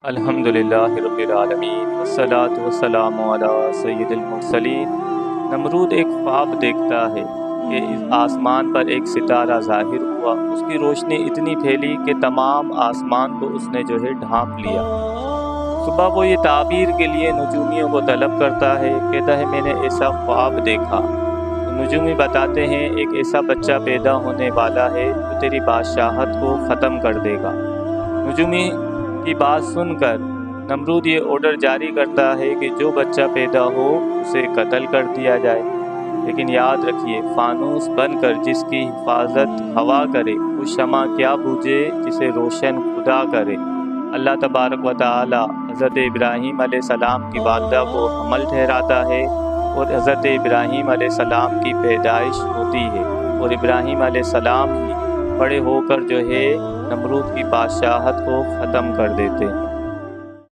الحمدللہ رب العالمین والصلاة والسلام علی سید المرسلین۔ نمرود ایک خواب دیکھتا ہے کہ اس آسمان پر ایک ستارہ ظاہر ہوا، اس کی روشنی اتنی پھیلی کہ تمام آسمان کو اس نے ڈھانپ لیا۔ صبح وہ یہ تعبیر کے لیے نجومیوں کو طلب کرتا ہے، کہتا ہے میں نے ایسا خواب دیکھا۔ نجومی بتاتے ہیں ایک ایسا بچہ پیدا ہونے والا ہے جو تیری بادشاہت کو ختم کر دے گا۔ نجومی کی بات سن کر نمرود یہ آرڈر جاری کرتا ہے کہ جو بچہ پیدا ہو اسے قتل کر دیا جائے، لیکن یاد رکھیے فانوس بن کر جس کی حفاظت ہوا کرے وہ شمع کیا بوجھے جسے روشن خدا کرے۔ اللہ تبارک و تعالی حضرت ابراہیم علیہ السلام کی والدہ کو حمل ٹھہراتا ہے اور حضرت ابراہیم علیہ السلام کی پیدائش ہوتی ہے، اور ابراہیم علیہ السلام ہی بڑے ہو کر نمرود کی بادشاہت کو ختم کر دیتے ہیں۔